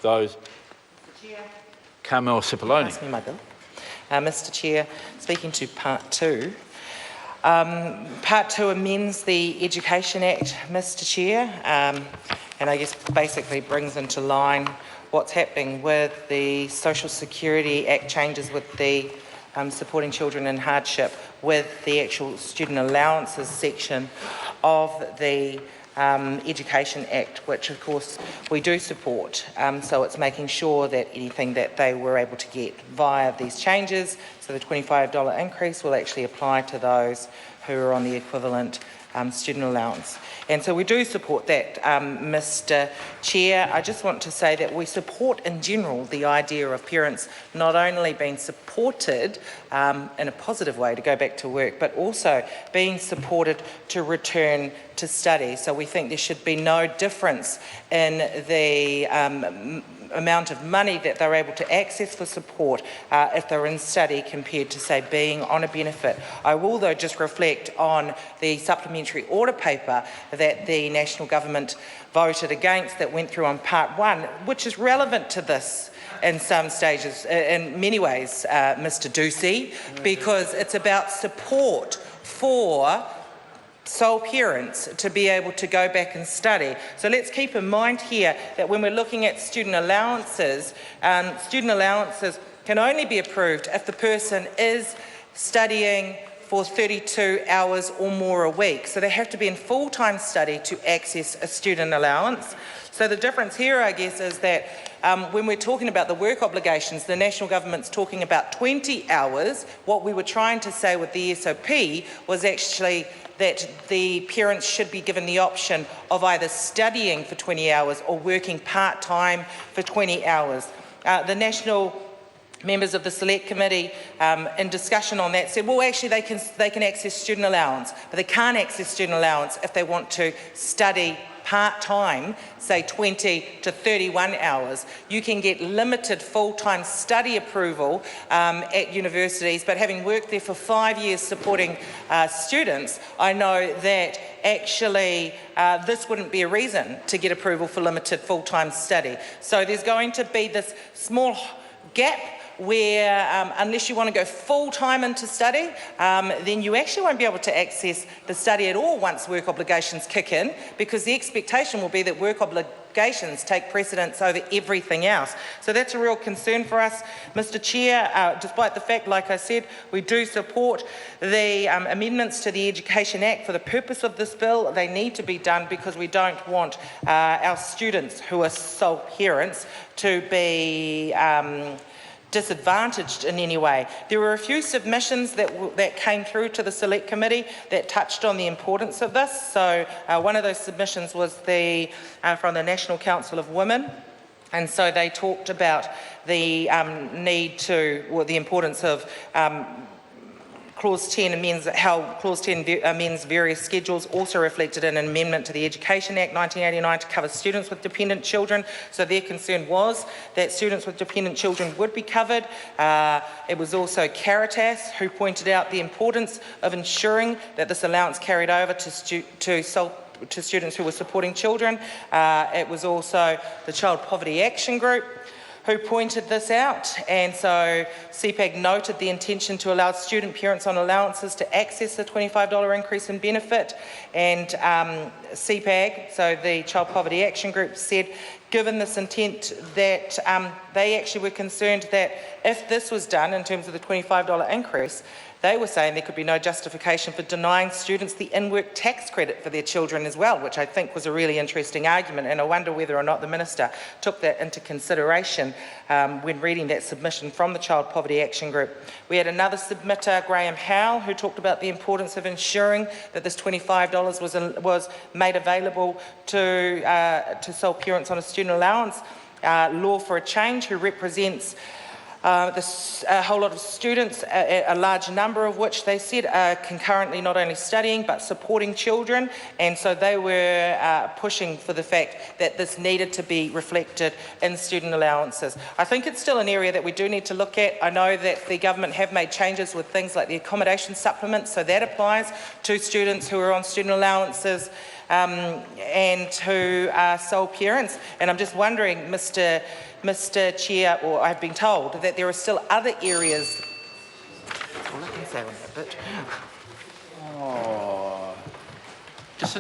those. Carmel Cipollone. Pass me my bill. Mr Chair, speaking to Part 2. Part 2 amends the Education Act, Mr Chair, and I guess basically brings into line what's happening with the Social Security Act changes with the supporting children in hardship with the actual student allowances section of the Education Act, which of course we do support. So it's making sure that anything that they were able to get via these changes, so the $25 increase will actually apply to those who are on the equivalent student allowance. And so we do support that, Mr Chair. I just want to say that we support in general the idea of parents not only being supported in a positive way to go back to work, but also being supported to return to study. So we think there should be no difference in the amount of money that they're able to access for support if they're in study compared to, say, being on a benefit. I will, though, just reflect on the supplementary order paper that the National Government voted against that went through on Part 1, which is relevant to this in some stages, in many ways, Mr Ducey, because it's about support for sole parents to be able to go back and study. So let's keep in mind here that when we're looking at student allowances can only be approved if the person is studying for 32 hours or more a week. So they have to be in full-time study to access a student allowance. So the difference here, I guess, is that when we're talking about the work obligations, the National Government's talking about 20 hours. What we were trying to say with the SOP was actually that the parents should be given the option of either studying for 20 hours or working part-time for 20 hours. The national members of the Select Committee in discussion on that said, well, actually they can access student allowance, but they can't access student allowance if they want to study part-time, say 20 to 31 hours. You can get limited full-time study approval at universities, but having worked there for 5 years supporting students, I know that actually this wouldn't be a reason to get approval for limited full-time study. So there's going to be this small gap where unless you want to go full-time into study, then you actually won't be able to access the study at all once work obligations kick in, because the expectation will be that work obligations take precedence over everything else. So that's a real concern for us, Mr Chair, despite the fact, like I said, we do support the amendments to the Education Act for the purpose of this bill. They need to be done because we don't want our students who are sole parents to be disadvantaged in any way. There were a few submissions that came through to the Select Committee that touched on the importance of this. So one of those submissions was from the National Council of Women, and so they talked about the the importance of Clause 10 amends how Clause 10 amends various schedules, also reflected in an amendment to the Education Act 1989 to cover students with dependent children. So their concern was that students with dependent children would be covered. It was also Caritas who pointed out the importance of ensuring that this allowance carried over to students who were supporting children. It was also the Child Poverty Action Group who pointed this out, and so CPAG noted the intention to allow student parents on allowances to access the $25 increase in benefit, and CPAG, so the Child Poverty Action Group, said given this intent that they actually were concerned that if this was done in terms of the $25 increase, they were saying there could be no justification for denying students the in-work tax credit for their children as well, which I think was a really interesting argument, and I wonder whether or not the Minister took that into consideration when reading that submission from the Child Poverty Action Group. We had another submitter, Graham Howell, who talked about the importance of ensuring that this $25 was made available to sole parents on a student allowance. Law for a Change, who represents a whole lot of students, a large number of which they said are concurrently not only studying but supporting children, and so they were pushing for the fact that this needed to be reflected in student allowances. I think it's still an area that we do need to look at. I know that the government have made changes with things like the accommodation supplement, so that applies to students who are on student allowances. and who are sole parents. And I'm just wondering, Mr. Chair, or I've been told that there are still other areas. All I can say on that bit.